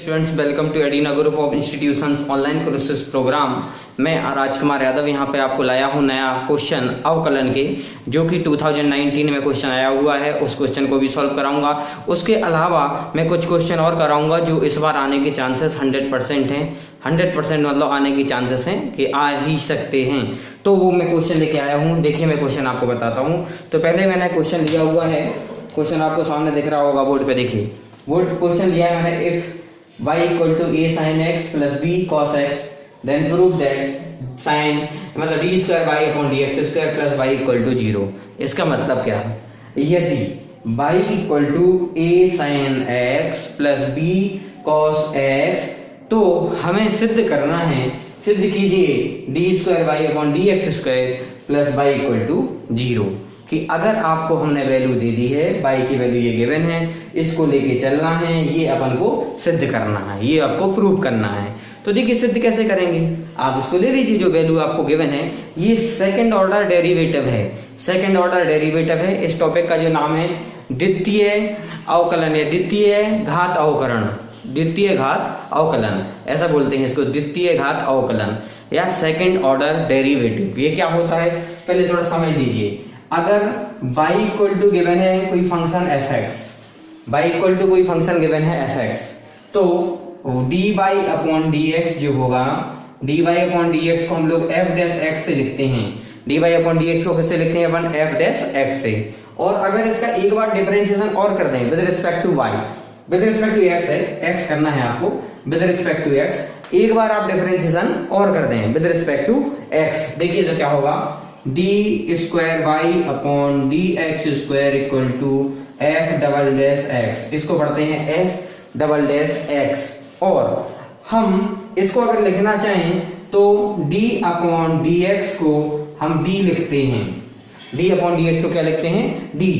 Students, welcome to Edina group of institutions online courses programme. मैं राजकुमार यादव यहाँ पे आपको लाया हूँ नया क्वेश्चन अवकलन के, जो कि 2019 में क्वेश्चन आया हुआ है। उस क्वेश्चन को भी सॉल्व कराऊंगा। उसके अलावा मैं कुछ क्वेश्चन और कराऊंगा जो इस बार आने के चांसेस 100% हैं। 100% मतलब आने की चांसेस हैं कि आ ही सकते हैं। तो वो मैं क्वेश्चन लेके आया हूँ। देखिए, मैं क्वेश्चन आपको बताता हूँ। तो पहले मैंने क्वेश्चन लिया हुआ है। क्वेश्चन आपको सामने दिख रहा होगा बोर्ड पे। देखिए, बोर्ड क्वेश्चन लिया है मैंने। If y equal to a sin x plus b cos x then prove that sin मतलब d square y upon dx square plus y equal to 0। इसका मतलब क्या है? यदि y equal to a sin x plus b cos x, तो हमें सिद्ध करना है, सिद्ध कीजिए d square y upon dx square plus y equal to 0 कि अगर आपको हमने वैल्यू दे दी है, y की वैल्यू ये गिवन है, इसको लेके चलना है, ये अपन को सिद्ध करना है, ये आपको प्रूव करना है। तो देखिए, सिद्ध कैसे करेंगे? आप इसको ले लीजिए जो वैल्यू आपको गिवन है। ये सेकंड ऑर्डर डेरिवेटिव है। सेकंड ऑर्डर डेरिवेटिव है। इस टॉपिक का जो नाम है द्वितीय अवकलन या द्वितीय घात अवकरण, द्वितीय घात अवकलन ऐसा बोलते हैं इसको, द्वितीय घात अवकलन या सेकंड ऑर्डर डेरिवेटिव। ये क्या होता है पहले थोड़ा समझ लीजिए। अगर y इक्वल टू गिवन है कोई function fx, y equal to कोई फंक्शन गिवन है fx, तो dy अपॉन dx जो होगा, dy अपॉन dx को हम लोग f डैश x से लिखते हैं। dy अपॉन dx को किससे लिखते हैं अपन? f डैश x से। और अगर इसका एक बार डिफरेंशिएशन और कर दें with respect to y, with respect to x है, x करना है आपको, विद रिस्पेक्ट टू x एक बार आप डिफरेंशिएशन और कर दें विद रिस्पेक्ट टू x, देखिए तो क्या होगा? D square y upon d x square equal to f double dash x. इसको पढ़ते हैं एफ डबल डैश एक्स। और हम इसको अगर लिखना चाहें तो डी अपॉन डी एक्स को हम डी लिखते हैं। डी अपॉन डी एक्स को क्या लिखते हैं? डी।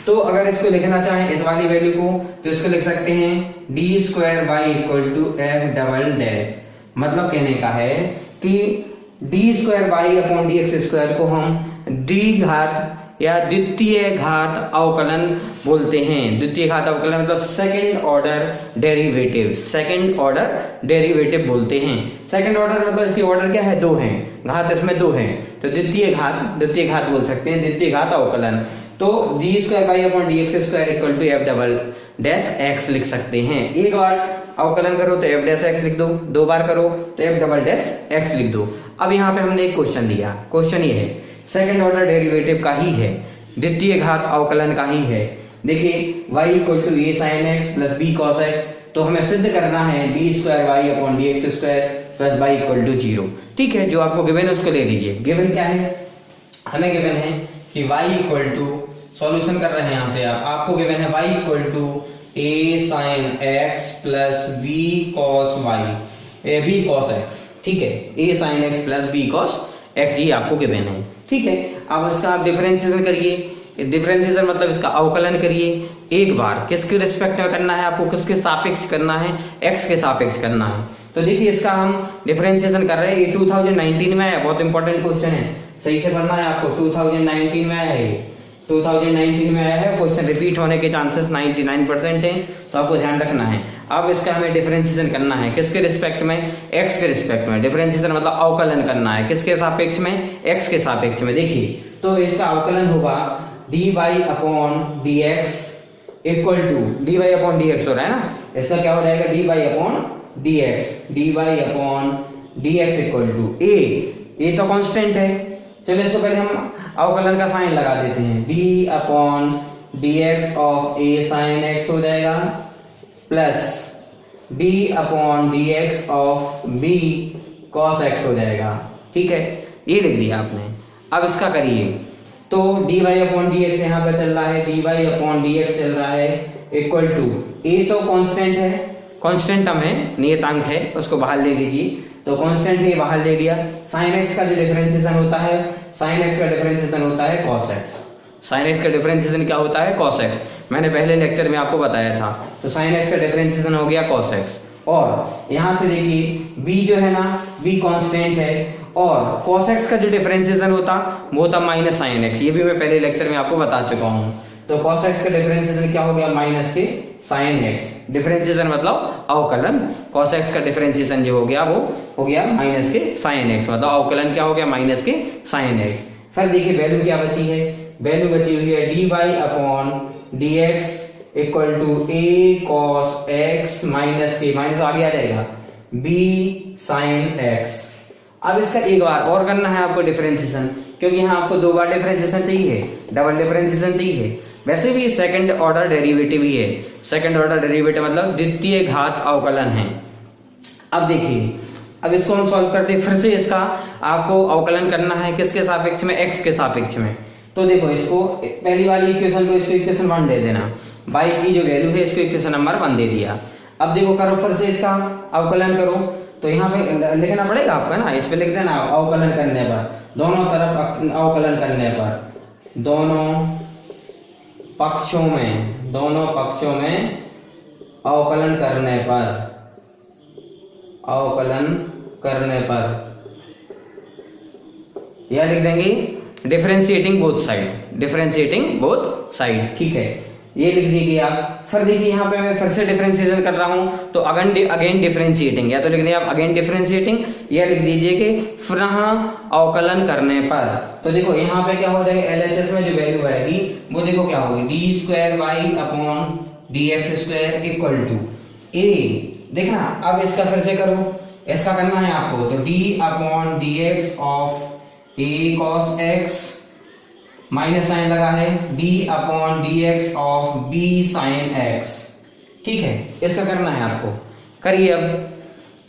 तो अगर इसको लिखना चाहें इस वाली वैल्यू को, तो इसको लिख सकते हैं d square y equal to f double dash. मतलब कहने का है कि d square y upon d x square को हम डी घात या द्वितीय घात अवकलन बोलते हैं। द्वितीय घात अवकलन मतलब second order derivative, second order derivative बोलते हैं। सेकंड ऑर्डर मतलब इसकी ऑर्डर क्या है? 2 है, घात इसमें 2 है, तो द्वितीय घात बोल सकते हैं, द्वितीय घात अवकलन। तो d square y upon d x square equal to f double dash x लिख सकते हैं। एक बार अवकलन करो तो एफ डैश एक्स लिख दो, 2 बार करो तो एफ डबल डैश एक्स लिख दो। अब यहाँ पे हमने एक क्वेश्चन लिया। क्वेश्चन ये है, सेकंड ऑर्डर डेरिवेटिव का ही है, द्वितीय घात अवकलन का ही है। देखिए, y equal to a sin x plus b cos x, तो हमें सिद्ध करना है d square y upon d x square plus y equal to 0। ठीक है, जो आपको गिवन है उसको ले लीजिए। गिवन क्या है? हमें गिवन है कि y इक्वल टू, सॉल्यूशन कर रहे हैं यहाँ से आपको गिवन है y equal to a sin x plus b cos y, b cos x। ठीक है, a sin x plus b cos x ये आपको गिवन है। ठीक है, अब इसका आप डिफरेंशिएशन करिए। डिफरेंशिएशन मतलब इसका अवकलन करिए। एक बार किसके रिस्पेक्ट में करना है आपको? किसके सापेक्ष करना है? x के सापेक्ष करना है। तो देखिए, इसका हम डिफरेंशिएशन कर रहे हैं। ये 2019 में है, बहुत इंपॉर्टेंट क्वेश्चन है, सही से पढ़ना है आपको। 2019 में आया है, 2019 में आया है। क्वेश्चन रिपीट होने के चांसेस 99% हैं, तो आपको ध्यान रखना है। अब इसका हमें डिफरेंशिएशन करना है किसके रिस्पेक्ट में? x के रिस्पेक्ट में। डिफरेंशिएशन मतलब अवकलन करना है किसके सापेक्ष में? x के सापेक्ष में। देखिए, तो इसका अवकलन होगा dy upon dx equal to, dy upon dx हो रहा है ना, इसका क्या हो जाएगा? dy upon dx, dy upon dx equal to a। ये तो कांस्टेंट है। चलो इसको पहले हम अवकलन का साइन लगा देते हैं। d upon dx of a sin x हो जाएगा plus d upon dx of b cos x हो जाएगा। ठीक है, ये लिख दिया आपने। अब इसका करिए, तो dy अपॉन dx यहाँ पे चल रहा है, dy अपॉन dx चल रहा है इक्वल टू, a तो कांस्टेंट है, कांस्टेंट टर्म है, नियतांक है, उसको बाहर ले लीजिए। तो कांस्टेंट है, बाहर ले लिया। sin x का जो डिफरेंशिएशन होता है, sin x का डिफरेंशिएशन होता है cos x। sin x का डिफरेंशिएशन क्या होता है? cos x। मैंने पहले लेक्चर में आपको बताया था। तो sin x का डिफरेंशिएशन हो गया cos x। और यहाँ से देखिए b जो है ना, b कांस्टेंट है, और cos x का जो डिफरेंशिएशन होता वो होता माइनस sin x। ये भी मैं पहले लेक्चर में आपको बता चुका हूँ। तो cos x का डिफरेंशिएशन क्या हो गया? माइनस के साइन एक्स। डिफरेंशिएशन मतलब अवकलन, cos x का डिफरेंशिएशन जो हो गया वो हो गया माइनस के साइन एक्स, मतलब अवकलन क्या हो गया माइनस के साइन एक्स। फिर देखिए वैल्यू क्या बची है, वैल्यू बची हुई है dy upon dx equal to a cos x minus के, माइनस आगे आ जाएगा b sin x। अब इसका एक बार और करना है आपको डिफरेंशिएशन, क्योंकि यहाँ आपको दो बार डिफरेंशिएशन चाहिए, डबल डिफरेंशिएशन चाहिए। वैसे भी सेकंड ऑर्डर डेरिवेटिव ही है, सेकंड ऑर्डर डेरिवेटिव मतलब द्वितीय घात अवकलन है। अब देखिए, अब इसको हम सॉल्व करते हैं, फिर से इसका आपको अवकलन करना है किसके सापेक्ष में, x के सापेक्ष में। तो देखो इसको पहली वाली इक्वेशन को इसको इक्वेशन 1 दे देना, y की जो वैल्यू है इसको इक्वेशन नंबर 1 दे दिया। अब देखो करो फिर से इसका अवकलन करो, तो यहाँ पे लिखना पड़ेगा आपका ना, इस पे लिख देना अवकलन करने पर, दोनों तरफ अवकलन करने पर, दोनों पक्षों में अवकलन करने पर यह लिख देंगे डिफरेंशिएटिंग बोथ साइड, ठीक है, ये लिख दीजिए आप। फिर देखिए यहाँ पे मैं फिर से डिफरेंशिएशन कर रहा हूँ, तो अगेन डिफरेंशिएटिंग, या तो लिख दिए आप अगेन डिफरेंशिएटिंग, या लिख दीजिए कि पुनः अवकलन करने पर। तो देखो यहाँ पे क्या हो जाएगा, एलएचएस में जो वैल्यू आएगी वो देखो क्या होगी, d square y upon d x square equal to a. देखना अब इसका फिर से करो, इसका करना है आपको, तो d upon d x of a cos x, minus sign लगा है, d upon d x of b sine x, ठीक है, इसका करना है आपको, करिए अब।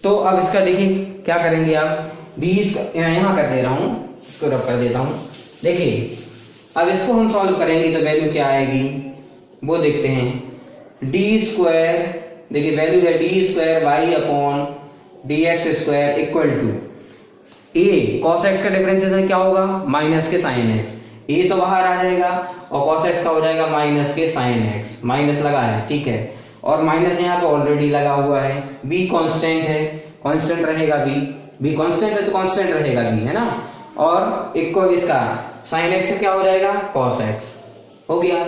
तो अब इसका देखिए क्या करेंगे आप, d यहाँ कर दे रहा हूँ, इसको रब कर देता हूँ। देखिए अब इसको हम सॉल्व करेंगे तो वैल्यू क्या आएगी वो देखते हैं। d स्क्वायर, देखिए वैल्यू है d square y upon d x square equal to a cos x का डिफरेंशिएशन क्या होगा, माइनस के साइन एक्स, ए तो बाहर आ जाएगा और cos x का हो जाएगा माइनस के साइन x, माइनस लगा है, ठीक है, और माइनस यहाँ पे ऑलरेडी लगा हुआ है, b कांस्टेंट है, कांस्टेंट रहेगा b कांस्टेंट है तो कांस्टेंट रहेगा b, है ना, और इक्वल इसका साइन x से क्या हो जाएगा cos x, हो गया।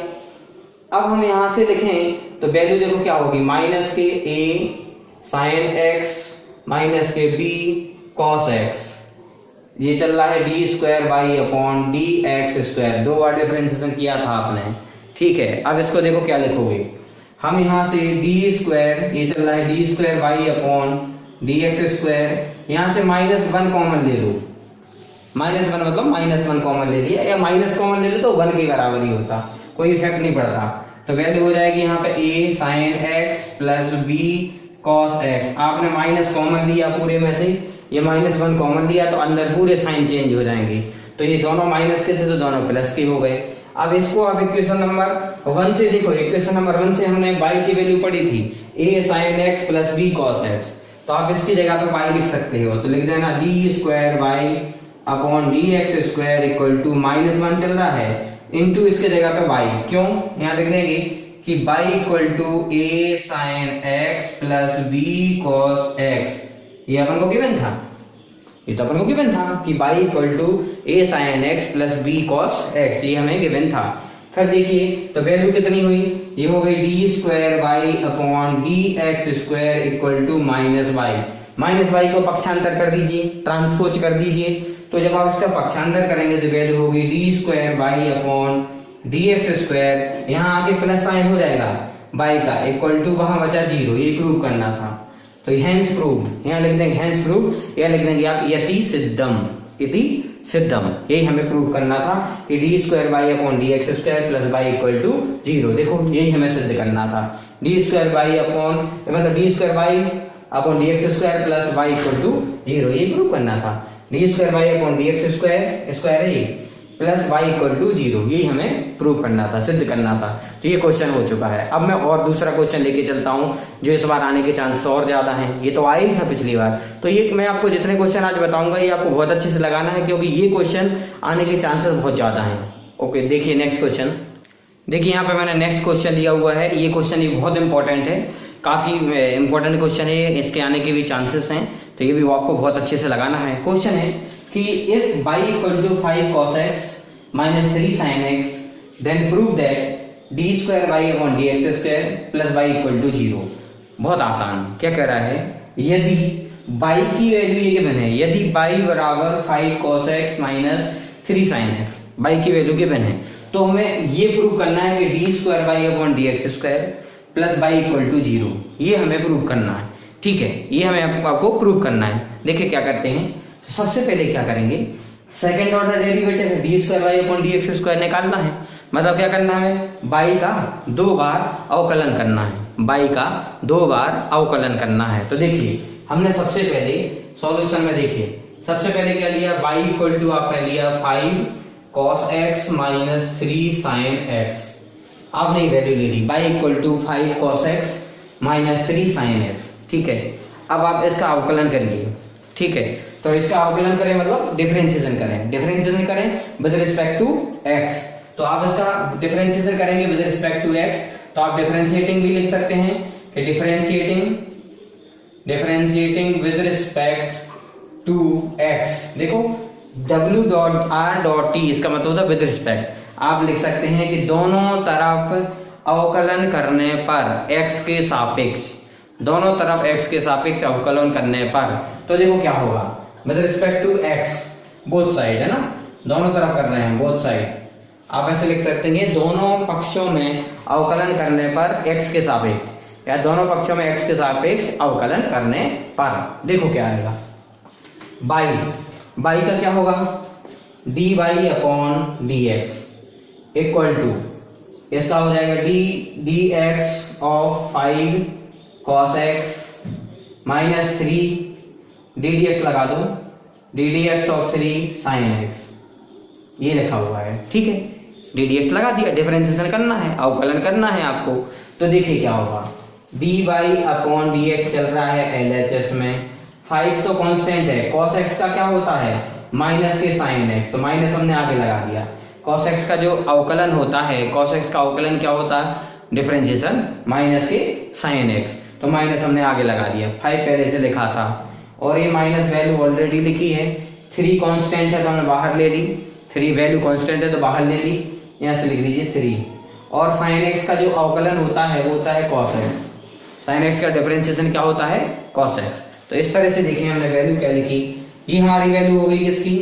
अब हम यहाँ से लिखें तो वैल्यू देखो क्या होगी, माइनस के a साइन x माइनस के b cos x, ये चल रहा है d square y upon d x square, दो बार डिफरेंशिएशन किया था आपने, ठीक है। अब इसको देखो क्या लिखोगे, हम यहाँ से डी स्क्वायर, ये चल रहा है d square y upon d x square, यहाँ से -1 कॉमन ले लो, -1 मतलब -1 कॉमन ले लिया, या माइनस कॉमन ले लो तो 1 के बराबर ही होता, कोई इफेक्ट नहीं पड़ता। तो वैल्यू हो जाएगी यहाँ पे a sine x plus b cos x, आपने माइनस कॉमन लिया पूरे में से, ये -1 कॉमन लिया तो अंदर पूरे साइन चेंज हो जाएंगे, तो ये दोनों माइनस के थे तो दोनों प्लस के हो गए। अब इसको आप इक्वेशन नंबर 1 से देखो, इक्वेशन नंबर 1 से हमने y की वैल्यू पढ़ी थी a sine x plus b cos x, तो आप इसकी जगह पे y लिख सकते हो, तो लिख देना d square y upon d x square equal to -1 चल रहा है इंटू इसके जगह पे y, क्यों यहाँ लिख देंगे कि y equal to a sine x plus b cos x, ये अपन को गिवन था, ये तो अपन को गिवन था कि y equal to a sine x plus b cos x, ये हमें गिवन था। फिर देखिए तो वैल्यू कितनी हुई, ये हो गई d square y upon d x square equal to -y को पक्षांतर कर दीजिए, ट्रांसपोज कर दीजिए, तो जब आप इसका पक्षांतर करेंगे तो वैल्यू होगी d square y upon d x square, यहाँ आके प्लस साइन हो जाएगा y का, इक्वल टू वहां बचा 0, ये प्रूव करना था, तो हेंस प्रूव, यहाँ लिख देंगे हेंस प्रूव, या लिख देंगे आप यति सिद्धम, यही हमें प्रूव करना था कि d square y upon d x square plus y equal to 0, देखो यही हमें सिद्ध करना था, डी स्क्वायर वाई अपॉन मतलब d square y upon d x square plus y equal to 0, ये प्रूव करना था, d square y upon d x square है प्लस वाई इक्वल टू 0, यही हमें प्रूव करना था, सिद्ध करना था। तो ये क्वेश्चन हो चुका है। अब मैं और दूसरा क्वेश्चन लेके चलता हूँ जो इस बार आने के चांस और ज्यादा हैं, ये तो आया ही था पिछली बार, तो ये मैं आपको जितने क्वेश्चन आज बताऊंगा ये आपको बहुत अच्छे से लगाना है, क्योंकि ये क्वेश्चन आने के चांसेस बहुत ज्यादा हैं। ओके, देखिए नेक्स्ट क्वेश्चन, देखिए यहाँ पे मैंने नेक्स्ट क्वेश्चन लिया हुआ है, ये क्वेश्चन ये बहुत इंपॉर्टेंट है, काफी इंपॉर्टेंट क्वेश्चन है, इसके आने के भी चांसेस हैं, तो ये भी आपको बहुत अच्छे से लगाना है। क्वेश्चन है कि if y equal to 5 cos x minus 3 sin x then prove that d square y upon d x square plus y equal to 0। बहुत आसान, क्या कह रहा है, यदि बाई की वैल्यू ये गिवन है, यदि बाई बराबर 5 cos x minus 3 sin x, y की वैल्यू गिवन है, तो हमें ये प्रूव करना है कि d square y upon d x square plus y equal to 0, ये हमें प्रूव करना है। ठीक है, ये हमें आपको प्रूव करना है। देखिए क्या करते हैं, सबसे पहले क्या करेंगे, सेकेंड ऑर्डर डेरिवेटिव है, d square y upon d x square निकालना है, मतलब क्या करना है, बाई का 2 बार अवकलन करना है, बाई का 2 बार अवकलन करना है। तो देखिए हमने सबसे पहले सॉल्यूशन में देखिए सबसे पहले क्या लिया, बाई इक्वल टू आपने लिया 5 cos x minus 3 sin x, आपने वैल्यू ले ली, y equal to 5 cos x minus 3 sin x। ठीक है, अब आप इसका अवकलन करिए। ठीक है, तो इसका अवकलन करें मतलब डिफरेंशिएशन करें, डिफरेंशिएशन करें विद रिस्पेक्ट टू x। तो आप इसका डिफरेंशिएशन करेंगे विद रिस्पेक्ट टू x, तो आप डिफरेंशिएटिंग भी लिख सकते हैं कि differentiating with respect to x। देखो w dot r dot t, इसका मतलब होता है विद रिस्पेक्ट। आप लिख सकते हैं कि दोनों तरफ अवकलन करने पर x के सापेक्ष, दोनों तरफ x के सापेक्ष अवकलन करने पर, तो देखो क्या होगा, with respect to x both side है ना, दोनों तरफ कर रहे हैं बोथ साइड, आप ऐसे लिख सकते हैं दोनों पक्षों में अवकलन करने पर x के सापेक्ष, या दोनों पक्षों में x के सापेक्ष अवकलन करने पर। देखो क्या आएगा, बाई का क्या होगा, d y upon d x equal to, इसका हो जाएगा d x of 5 cos x minus 3 d x लगा दो, d x of 3 sin x, ये लिखा हुआ है। ठीक है, डी एक्स लगा दिया, डिफरेंशिएशन करना है, अवकलन करना है आपको। तो देखिए क्या होगा, d y upon d x चल रहा है LHS में, 5 तो कांस्टेंट है, cos x का क्या होता है माइनस के sin x, तो माइनस हमने आगे लगा दिया। cos x का जो अवकलन होता है, cos x का अवकलन क्या होता है, डिफरेंशिएशन माइनस के sin x, तो माइनस हमने आगे लगा दिया, 5 पहले से लिखा था, और ये माइनस वैल्यू ऑलरेडी लिखी है, 3 कांस्टेंट है तो हमने बाहर ले ली, 3 वैल्यू कांस्टेंट है तो बाहर ले ली, यहाँ से लिख दीजिए 3, और sin x का जो अवकलन होता है वो होता है cos x, sin x का डिफरेंशिएशन क्या होता है cos x। तो इस तरह से देखिए हमने वैल्यू क्या लिखी, ये हमारी वैल्यू हो गई किसकी,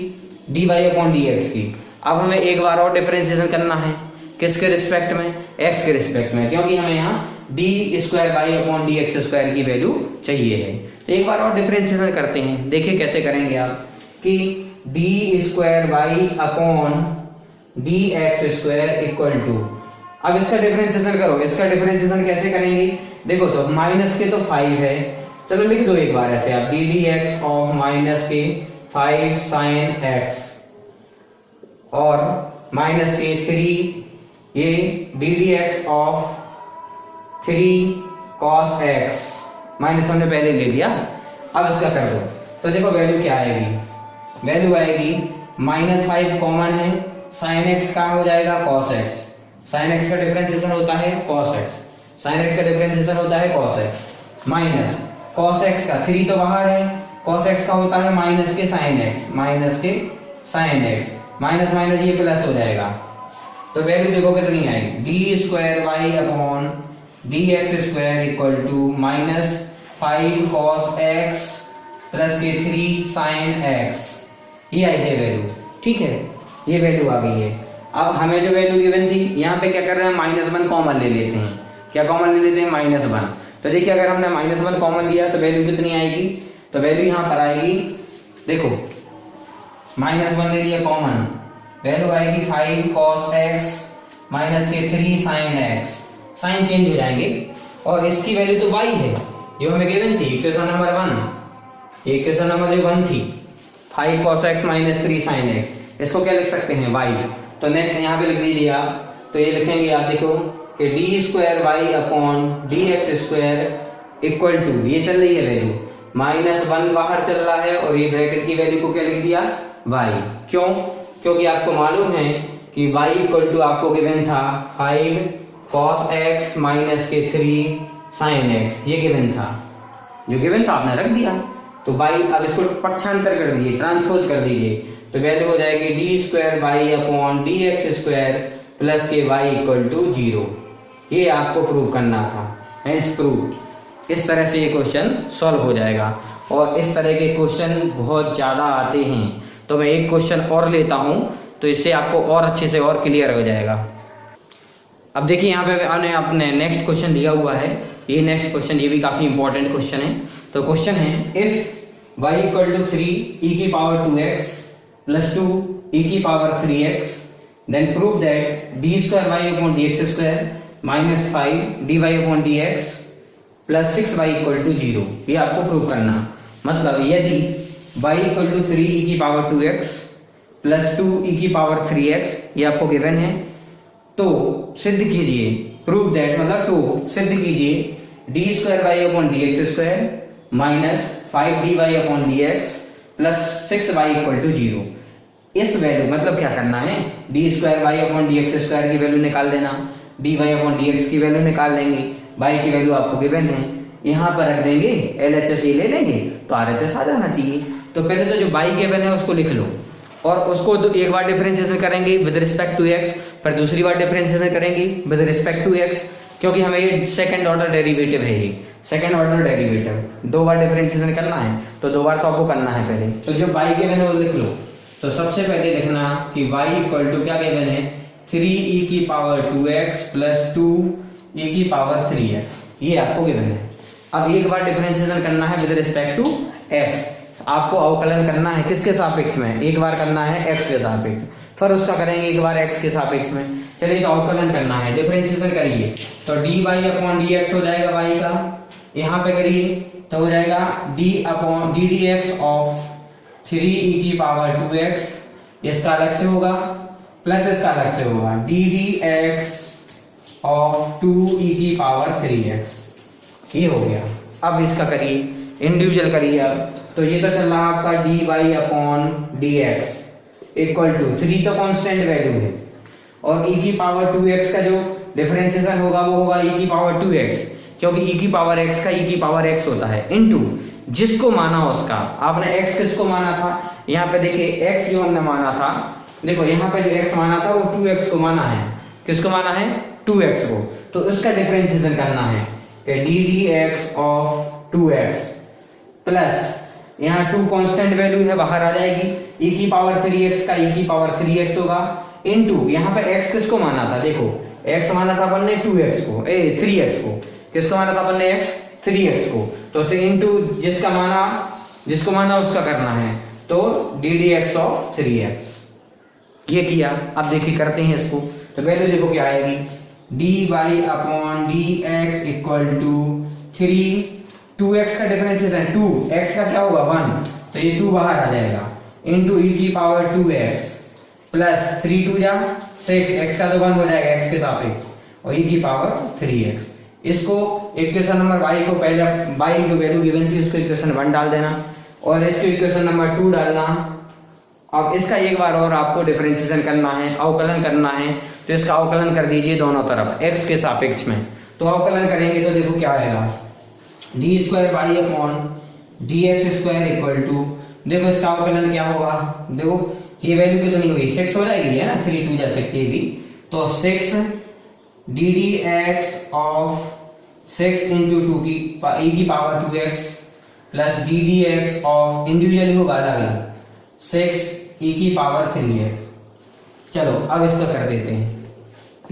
D y upon d x की। अब हमें एक बार और डिफरेंशिएशन करना है, किसके रिस्पेक्ट में, x के रिस्पेक्ट में, क्योंकि हमें यहाँ d square y upon d x square की वैल्यू चाहिए है। तो एक बार और डिफरेंशिएशन करते हैं, देखिए कैसे करेंगे आप, कि d square y upon d x square equal to, अब इसका डिफरेंशिएशन करो, इसका डिफरेंशिएशन कैसे करेंगे, देखो तो माइनस के तो 5 है, चलो लिख दो एक बार ऐसे आप, डी एक्स ऑफ माइनस के 5 sin x और माइनस के 3 ये D x of 3 cos x, minus हमने पहले ले लिया, अब इसका कर दो, तो देखो वैल्यू क्या आएगी, वैल्यू आएगी -5 कॉमन है, sin x का हो जाएगा cos x, sin x का डिफरेंशिएशन होता है cos x, sin x का डिफरेंशिएशन होता है cos x, minus cos x का 3 तो बाहर है, cos x का होता है माइनस के sin x, माइनस के sin x, माइनस माइनस ये प्लस हो जाएगा, तो वैल्यू देखो कितनी आएगी, d square y upon d x square equal to -5 cos x plus के 3 sin x, ये आई है वैल्यू। ठीक है, ये वैल्यू आ गई है। अब हमें जो वैल्यू गिवन थी, यहाँ पे क्या कर रहे हैं, -1 कॉमन ले लेते हैं, क्या कॉमन ले लेते हैं, -1। तो देखिए अगर हमने -1 कॉमन लिया तो वैल्यू कितनी आएगी, तो वैल्यू यहाँ पर आएगी, देखो -1 ले लिया कॉमन, वैल्यू आएगी 5 cos x माइनस के 3 sin x, साइन चेंज हो जाएंगे, और इसकी वैल्यू तो y है जो हमें गिवन थी इक्वेशन नंबर 1, इक्वेशन नंबर 1 थी 5 cos x minus 3 sin x, इसको क्या लिख सकते हैं y। तो नेक्स्ट यहाँ पे लिख दीजिए आप, तो ये लिखेंगे आप देखो कि d square y upon d x square equal to, ये चल रही है वैल्यू, -1 बाहर चल रहा है और ये ब्रैकेट की वैल्यू को क्या लिख दिया y। क्यों, क्योंकि आपको मालूम है कि y इक्वल टू आपको गिवन था 5 cos x माइनस के 3 sin x, ये गिवन था, जो गिवन था आपने रख दिया। तो y, अब इसको पक्षांतर कर दीजिए, ट्रांसपोज कर दीजिए, तो वैल्यू हो जाएगी d square y upon d x square plus ये y इक्वल टू 0। ये आपको प्रूव करना था, हेंस प्रूव। इस तरह से ये क्वेश्चन सॉल्व हो जाएगा। और इस तरह के क्वेश्चन बहुत ज़्यादा आते हैं, तो मैं एक क्वेश्चन और लेता हूँ तो इससे आपको और अच्छे से और क्लियर हो जाएगा। अब देखिए यहाँ पे हमने अपने नेक्स्ट क्वेश्चन दिया हुआ है। ये नेक्स्ट क्वेश्चन ये भी काफ़ी इंपॉर्टेंट क्वेश्चन है। तो क्वेश्चन है, if y equal to 3 e की पावर 2x प्लस 2 e की power 3x then prove that d square y upon d x square minus 5 d y upon d x plus 6y equal to 0। ये आपको prove करना। मतलब यदि y equal to 3 e की power 2x plus 2 e की power 3x ये आपको given है, तो सिद्ध कीजिए, प्रूव दैट मतलब तो सिद्ध कीजिए d square y upon d x square minus 5 d y upon d x plus 6y equal to 0। इस वैल्यू मतलब क्या करना है, d square y upon d x square की वैल्यू निकाल देना, d y upon d x की value निकाल लेंगे, y की वैल्यू आपको गिवन है, यहाँ पर रख देंगे, LHS ले लेंगे तो RHS आ जाना चाहिए। तो पहले तो जो y गिवन है उसको लिख लो और उसको एक बार डिफरेंशिएशन करेंगे विद रिस्पेक्ट टू x, फिर दूसरी बार डिफरेंशिएशन करेंगे विद रिस्पेक्ट टू x, क्योंकि हमें ये सेकंड ऑर्डर डेरिवेटिव है, ये सेकंड ऑर्डर डेरिवेटिव 2 बार डिफरेंशिएशन करना है, तो 2 बार तो आपको करना है पहले। तो जो y गिवन है वो लिख लो। तो सबसे पहले लिखना कि y इक्वल टू क्या गिवन है, 3e की पावर 2x प्लस 2e की पावर 3x, ये आपको गिवन है। अब एक बार डिफरेंशिएशन करना है विद रिस्पेक्ट टू x, आपको अवकलन करना है किसके सापेक्ष में, एक बार करना है x के सापेक्ष, फिर उसका करेंगे एक बार x के सापेक्ष में। चलिए तो अवकलन करना है, डिफरेंशिएशन करिए तो dy अपॉन dx हो जाएगा y का, यहाँ पे करिए तो हो जाएगा d upon D D x of 3e की पावर 2x, इसका अलग से होगा, प्लस इसका अलग से होगा D D x of 2e की पावर 3x, ये हो गया। अब इसका करिए, इंडिविजुअल करिए। अब तो ये तो चल रहा है आपका dy upon dx equal to 3 तो कांस्टेंट वैल्यू है, और e की पावर 2x का जो डिफरेंशिएशन होगा वो होगा e की पावर 2x, क्योंकि e की पावर x का e की पावर x होता है, इनटू जिसको माना उसका। आपने x किसको माना था, यहाँ पे देखिए x जो हमने माना था, देखो यहाँ पे जो x माना था वो 2x को माना है, किसको माना है, 2x को, तो उसका डिफरेंशिएशन करना है D D x of 2x plus यहाँ 2 कांस्टेंट वैल्यू है बाहर आ जाएगी, e की पावर 3x का e की पावर 3x होगा, इनटू यहाँ पे x किसको माना था, देखो x माना था अपन ने 2x को, 3x को, किसको माना था अपन ने x 3x को, तो इनटू जिसको माना उसका करना है, तो D D x of 3x, ये किया। अब देखिए करते हैं इसको, तो वैल्यू देखो क्या आएगी, d y upon d x equal to 2x का डिफरेंशिएशन 2x का क्या होगा 1, तो ये 2 बाहर आ जाएगा, इनटू e की पावर 2x प्लस 3 2 जा 6, x का तो 1 हो जाएगा x के सापेक्ष, और e की पावर 3x। इसको इक्वेशन नंबर y को पहले y जो वैल्यू गिवन थी उसको इक्वेशन 1 डाल देना, और इसको इक्वेशन नंबर 2 डालना। अब इसका एक बार और आपको डिफरेंशिएशन करना है, अवकलन करना है, तो इसका अवकलन कर दीजिए दोनों तरफ x के सापेक्ष में। तो अवकलन करेंगे तो देखो क्या आएगा, d square y upon d x square equal to, देखो इसका अवकलन क्या होगा, देखो ये वैल्यू कितनी हुई 6 हो जाएगी, है ना, 3 2 जा 6 ये भी, तो 6 D D x of 6 into 2 की e की power 2x plus D D x of individually होगा अलग अलग 6 e की पावर 3x। चलो अब इसका कर देते हैं,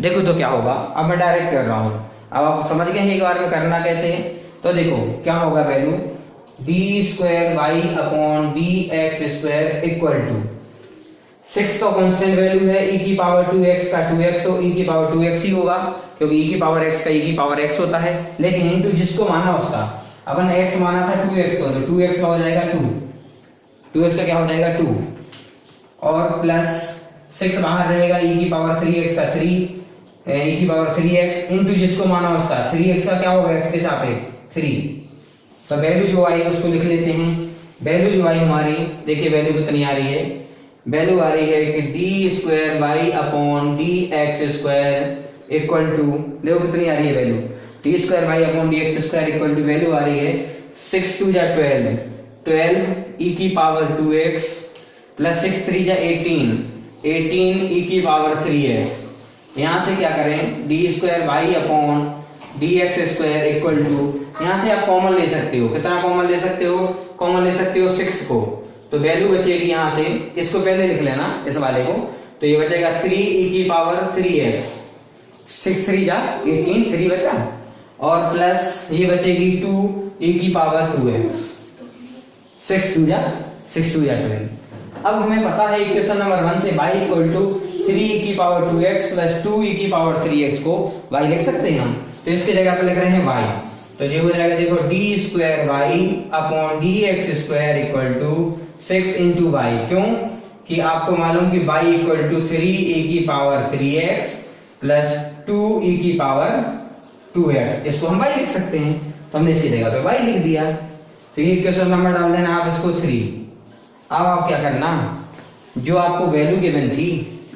देखो तो क्या होगा, अब मैं डायरेक्ट कर रहा हूँ, अब आप समझ गए एक बार में करना कैसे है। तो देखो क्या होगा value, d square y upon d x square equal to 6 तो कांस्टेंट वैल्यू है, e की पावर 2x का 2x हो, e की पावर 2x ही होगा, क्योंकि e की पावर x का e की पावर x होता है, लेकिन इनटू जिसको माना उसका, अपन x माना था 2x को, तो 2x का हो जाएगा 2x का क्या हो जाएगा 2, और प्लस 6 बाहर रहेगा, e की पावर 3x का 3, e की पावर 3x इनटू जिसको माना उसका 3x का क्या होगा x के सापेक्ष 3। तो वैल्यू जो आई उसको लिख लेते हैं, वैल्यू जो आई हमारी, देखिए वैल्यू कितनी आ रही है, वैल्यू आ रही है कि d square y upon d x square equal to, देखो कितनी आ रही है value, d square y upon d x square equal to value आ रही है 6 2 जा 12 e की पावर 2x प्लस 6 3 जा 18 e की पावर 3x यहाँ से क्या करें, d square y upon d x square equal to, यहाँ से आप कॉमन ले सकते हो, कितना कॉमन ले सकते हो, कॉमन ले सकते हो 6 को, तो वैल्यू बचेगी यहाँ से, इसको पहले लिख लेना इस वाले को, तो ये बचेगा 3 e की पावर 3x, 6 3 जा 18, 3 बचा, और प्लस ये बचेगी 2 e की पावर 2x, 6 2 जा 12। अब हमें पता है इक्वेशन नंबर 1 से y इक्वल टू 3 e की पावर 2x प्लस 2 e की पावर 3x को y लिख सकते हैं हम, तो इसकी जगह पे लिख रहे हैं y, तो ये हो जाएगा देखो d square y upon d x square equal to 6 into y, क्यों कि आपको मालूम कि y इक्वल टू 3 e की पावर 3x प्लस 2 e की पावर 2x, इसको हम y लिख सकते हैं, तो हमने इसकी जगह पे y लिख दिया। तो ये इक्वेशन नंबर डाल देना आप इसको 3। अब आप क्या करना, जो आपको वैल्यू गिवन थी,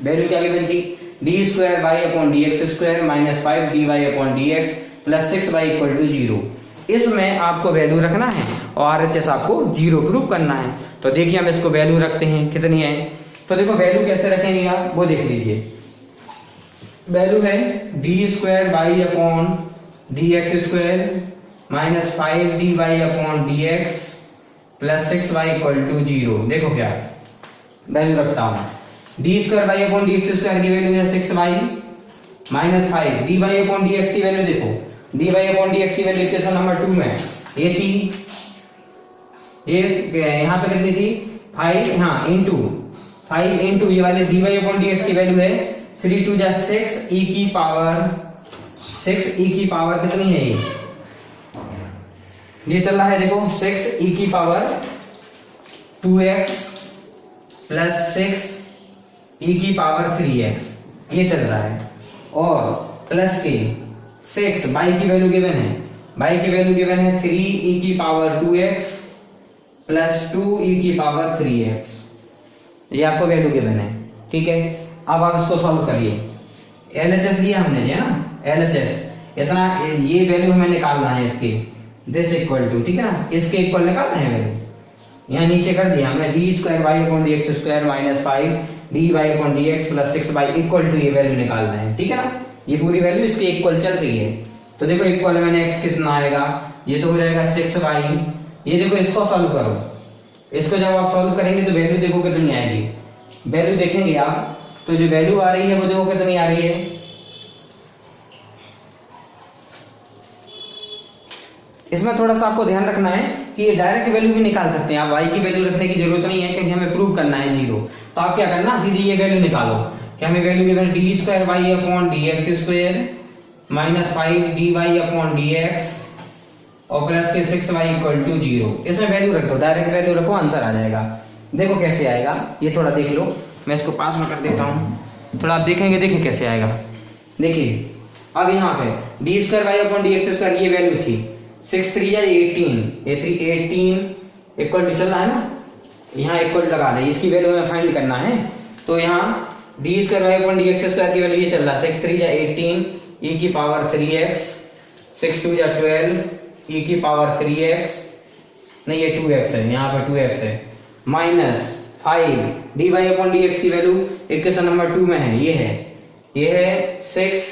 वैल्यू क्या गिवन थी, d square y upon d x square minus 5 d y upon d x plus 6 y equal to 0, इसमें आपको वैल्यू रखना है और RHS आपको 0 प्रूव करना है। तो देखिए हम इसको वैल्यू रखते हैं, कितनी है, तो देखो वैल्यू कैसे रखेंगे आप वो देख लीजिए। वैल्यू है d square y upon d x square minus 5 d y upon d x plus 6 y equal to 0। देखो क्या वैल्यू रखता हूं, d square y upon d x square की वैल्यू है 6 y minus 5, d y upon d x की value देखो, d y upon d x की value equation number 2 में ये थी, ये यहाँ पे कितनी थी 5, हाँ इंटू 5 इंटू ये वाले d y upon d x की वैल्यू है 3 2 जा 6 e की पावर 6 e की पावर कितनी है, ये चल रहा है देखो 6 e की पावर 2x प्लस 6 e की पावर 3x, ये चल रहा है, और प्लस के 6 y की वैल्यू गिवन है, y की वैल्यू गिवन है 3 e की पावर 2x प्लस 2 e की पावर 3x, ये आपको वैल्यू गिवन है, ठीक है। अब आप इसको सॉल्व करिए, LHS लिया हमने जी, है ना, LHS इतना, ये वैल्यू हमें निकालना है इसके, दिस इक्वल टू, ठीक है ना, इसके इक्वल निकालना है वैल्यू, यहाँ नीचे कर दिया हमने d square y upon d x square minus 5 d y upon d x plus 6 y equal to ये वैल्यू निकालना है, ठीक है ना, ये पूरी वैल्यू इसके इक्वल चल रही है। तो देखो इक्वल मैंने x कितना आएगा, ये तो हो जाएगा 6 वाई, ये देखो इसको सॉल्व करो, इसको जब आप सॉल्व करेंगे तो वैल्यू देखो कितनी आएगी, वैल्यू देखेंगे आप तो जो वैल्यू आ रही है वो देखो कितनी आ रही है, इसमें थोड़ा सा आपको ध्यान रखना है कि ये डायरेक्ट वैल्यू भी निकाल सकते हैं आप, y की वैल्यू रखने की जरूरत नहीं है क्योंकि हमें प्रूव करना है 0। तो आप क्या करना, सीधी ये वैल्यू निकालो, क्या हमें value given d square y upon d x square minus 5 d y upon d x और प्लस के 6 वाई इक्वल टू 0, इसमें वैल्यू रखो, डायरेक्ट वैल्यू रखो, आंसर आ जाएगा। देखो कैसे आएगा, ये थोड़ा देख लो, मैं इसको पास में कर देता हूँ, थोड़ा आप देखेंगे, देखिए कैसे आएगा। देखिए अब यहाँ पे d square y upon d x square की ये वैल्यू थी 6 3 या 18, ये 3 18 इक्वल टू चल रहा है ना, यहाँ इक्वल लगा दे, इसकी वैल्यू हमें फाइंड करना है। तो यहाँ d square y upon d x square की वैल्यू ये चल रहा है 6 3 या 18 e की पावर 3x, 6 2 या 12 e की पावर 3x, नहीं ये 2x है, यहाँ पर 2x है, minus 5 d y upon d x की वैल्यू इक्वेशन नंबर 2 में है, ये है 6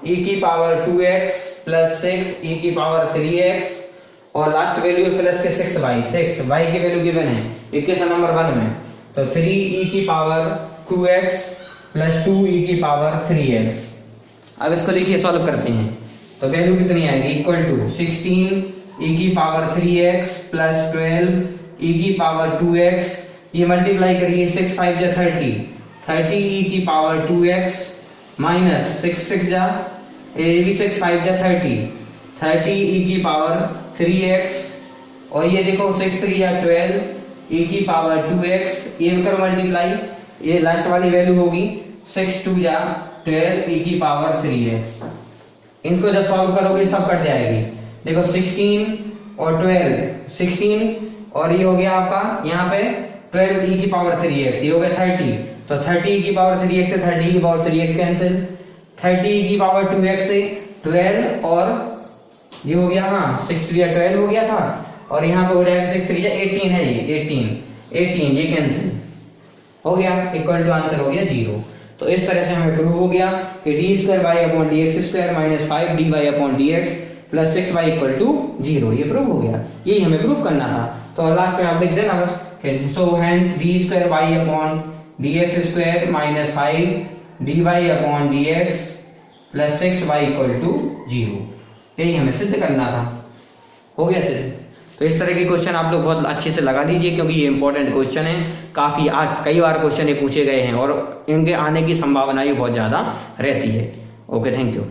e की पावर 2x प्लस 6 e की पावर 3x और लास्ट वैल्यू है प्लस के 6 y की वैल्यू गिवन है इक्वेशन नंबर 1 में, तो 3 e की पावर 2x प्लस 2 e की पावर 3x। अब इसको देखिए सॉल्व करते हैं, तो वैल्यू कितनी आएगी, इक्वल टू 16 e की पावर 3x प्लस 12 e की पावर 2x, ये मल्टीप्लाई करिए 6 5 जा 30 e की पावर 2x माइनस 6 6 जा 6 5 जा 30 e की पावर 3x और ये देखो 6 3 या 12 e की पावर 2x, ये कर मल्टीप्लाई, ये लास्ट वाली वैल्यू होगी 6 2 या 12 e की पावर 3x। इनको जब सॉल्व करोगे सब कट जाएगी, देखो 16 और 12, 16 और ये हो गया आपका यहाँ पे 12 e की पावर 3x, ये हो गया 30, तो 30 e की पावर 3x से 30 e की पावर 3x कैंसिल, 30 e की पावर 2x से 12 और ये हो गया, हाँ 6 3 या 12 हो गया था और यहाँ पे हो जाएगा 6 3 या 18 है, ये 18 ये कैंसिल हो गया, इक्वल टू आंसर हो गया 0। तो इस तरह से हमें प्रूव हो गया कि d square y upon d x square minus 5 d y upon d x plus 6 y equal to 0, ये प्रूव हो गया। यही हमें प्रूव करना था। तो लास्ट में आप लिख देना बस, so hence d square y upon d x square minus 5 d y upon d x plus 6 y equal to 0, यही हमें सिद्ध करना था। हो गया सिद्ध। तो इस तरह के क्वेश्चन आप लोग बहुत अच्छे से लगा लीजिए, क्योंकि ये इंपॉर्टेंट क्वेश्चन है, काफ़ी कई बार क्वेश्चन ये पूछे गए हैं और इनके आने की संभावना भी बहुत ज़्यादा रहती है। Okay, thank you.